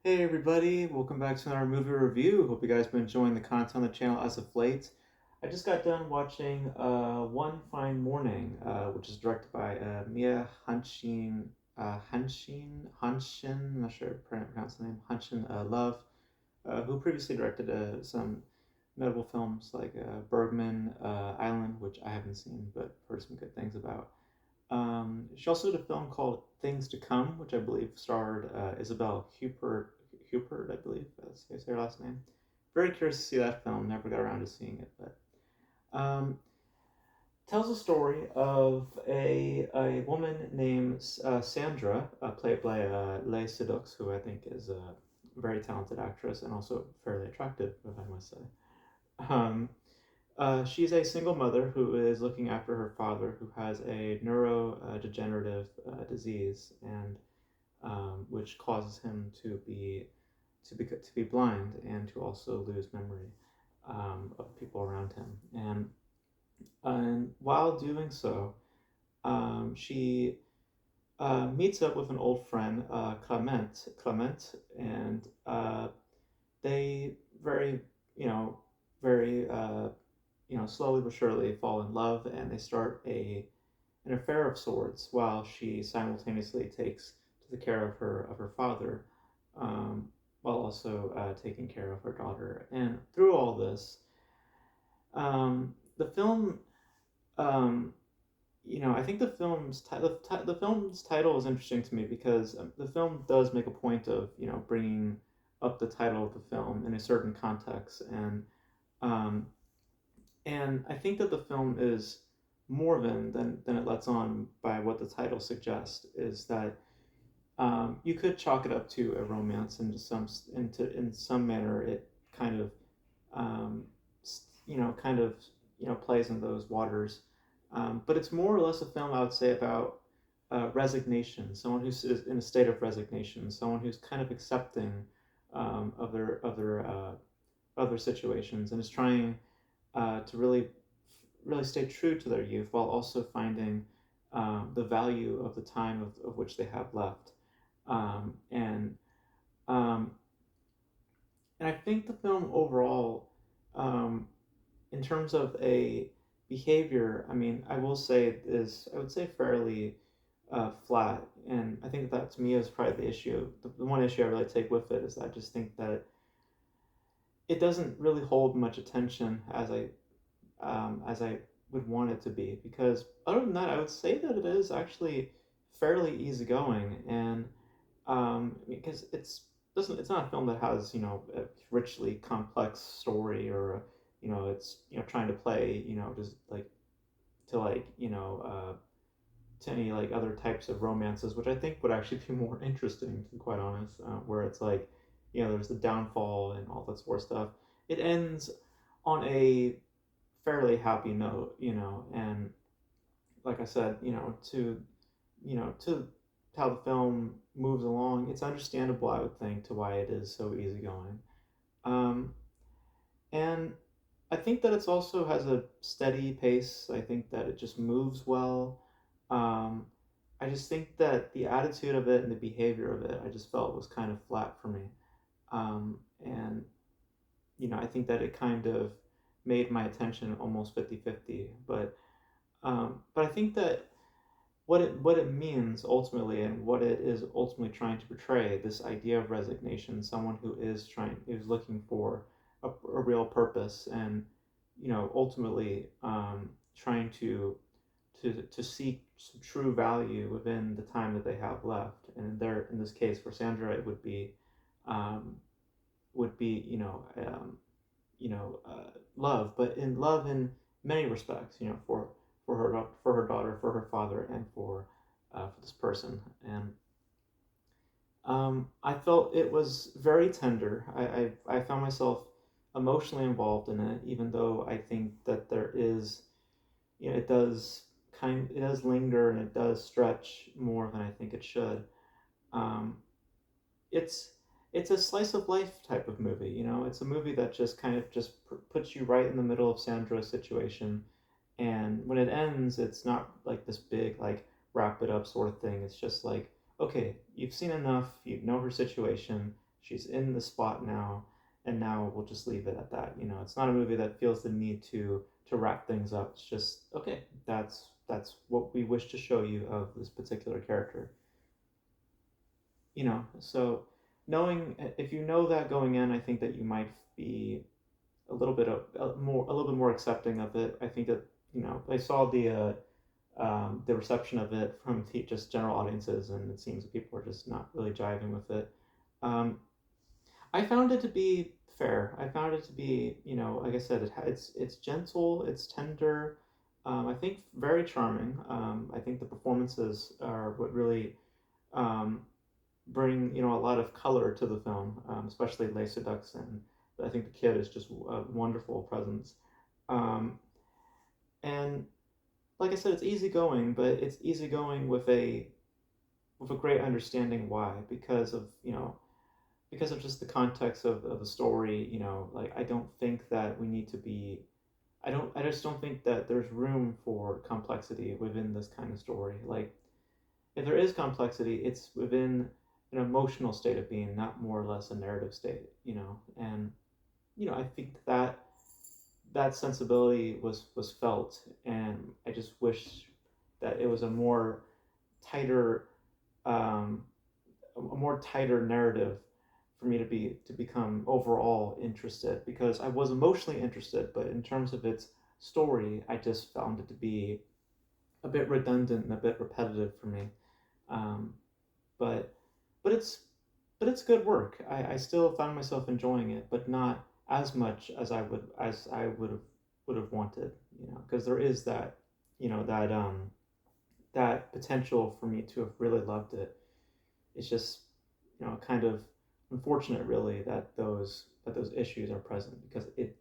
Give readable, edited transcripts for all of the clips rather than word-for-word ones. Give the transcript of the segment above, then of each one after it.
Hey everybody, welcome back to another movie review. Hope you guys been enjoying the content on the channel as of late. I just got done watching One Fine Morning, which is directed by Mia Hanshin, I'm not sure how to pronounce the name, Hanshin Love, who previously directed some notable films like Bergman Island, which I haven't seen but heard some good things about. She also did a film called Things to Come, which I believe starred Isabel Huppert, I believe that's her last name. Very curious to see that film. Never got around to seeing it, but um, tells a story of a woman named Sandra, played by Leigh Sedux, who I think is a very talented actress and also fairly attractive, if I must say. Um, she's a single mother who is looking after her father, who has a neurodegenerative disease, and which causes him to be blind and to also lose memory of people around him. And while doing so, she meets up with an old friend, Clement, and they very, you know, very slowly but surely fall in love, and they start an affair of sorts while she simultaneously takes to the care of her father, um, while also taking care of her daughter. And through all this, the film, um, I think the film's title is interesting to me because the film does make a point of bringing up the title of the film in a certain context, um, and I think that the film is more than it lets on by what the title suggests. Is that you could chalk it up to a romance in some manner. It kind of um, kind of plays in those waters, but it's more or less a film I would say about resignation. Someone who's in a state of resignation. Someone who's kind of accepting of their situations and is trying to really stay true to their youth while also finding the value of the time of which they have left. Um, and um, and I think the film overall, um, in terms of a behavior, I mean, I would say fairly flat. And I think that to me is probably the issue. The one issue I really take with it is that I just think that it doesn't really hold much attention as I would want it to be. Because other than that, I would say that it is actually fairly easygoing, and because it's not a film that has a richly complex story, or it's trying to play just like to to any like other types of romances, which I think would actually be more interesting, to be quite honest, where it's like there's the downfall and all that sort of stuff. It ends on a fairly happy note, and like I said, to how the film moves along, it's understandable, I would think, to why it is so easygoing. Um, and I think that it's also has a steady pace. I think that it just moves well. Um, I just think that the attitude of it and the behavior of it, I just felt was kind of flat for me. And I think that it kind of made my attention almost 50-50. But I think that what it means ultimately, and what it is ultimately trying to portray, this idea of resignation, someone who's looking for a real purpose, and ultimately trying to seek some true value within the time that they have left. And in this case for Sandra, it um, would be love, but in love in many respects, for her daughter, for her father, and for this person. And I felt it was very tender. I found myself emotionally involved in it, even though I think that there is, it does linger and it does stretch more than I think it should. Um, it's it's a slice of life type of movie. It's a movie that just kind of just puts you right in the middle of Sandra's situation, and when it ends, it's not like this big like wrap it up sort of thing. It's just like, okay, you've seen enough. You know her situation. she's in the spot now, and now we'll just leave it at that. You know, it's not a movie that feels the need to wrap things up. It's just okay. That's what we wish to show you of this particular character. You know, so knowing if you know that going in, I think that you might be a little bit of a little bit more accepting of it. I think that I saw the reception of it from just general audiences, and it seems that people are just not really jiving with it. Um, I found it to be fair. I found it to be, like I said, it's gentle, it's tender. I think very charming. I think the performances are what really um, bring a lot of color to the film, especially Lacey Duxon. I think the kid is just a wonderful presence. Um, and like I said, it's easygoing, but it's easygoing with a great understanding why, because of just the context of the story. Like I don't think that we need to be. I just don't think that there's room for complexity within this kind of story. Like if there is complexity, it's within an emotional state of being, not more or less a narrative state. And I think that sensibility was felt, and I just wish that it was tighter, um, a more tighter narrative for me to become overall interested, because I was emotionally interested, but in terms of its story, I just found it to be a bit redundant and a bit repetitive for me. Um, but but it's but it's good work. I still found myself enjoying it, but not as much as I would have wanted. Because there is that that potential for me to have really loved it. It's just kind of unfortunate, really, that those issues are present, because it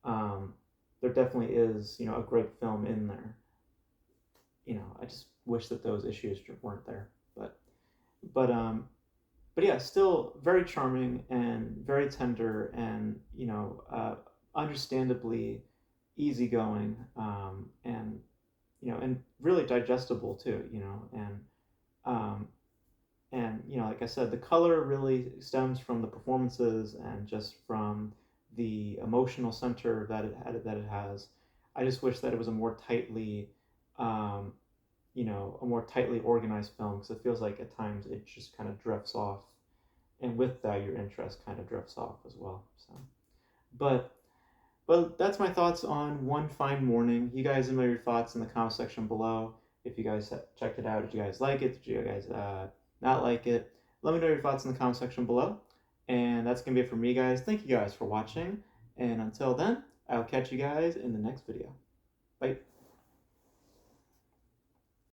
um, there definitely is a great film in there. I just wish that those issues weren't there. But but yeah, still very charming and very tender, and understandably easygoing, and really digestible too. Um, and like I said, the color really stems from the performances and just from the emotional center that it has. I just wish that it was um, a more tightly organized film, because it feels like at times it just kind of drifts off, and with that, your interest kind of drifts off as well. So, but that's my thoughts on One Fine Morning. You guys let me know your thoughts in the comment section below. If you guys checked it out, did you guys like it? Did you guys not like it? Let me know your thoughts in the comment section below. And that's gonna be it for me, guys. Thank you guys for watching, and until then, I'll catch you guys in the next video. Bye.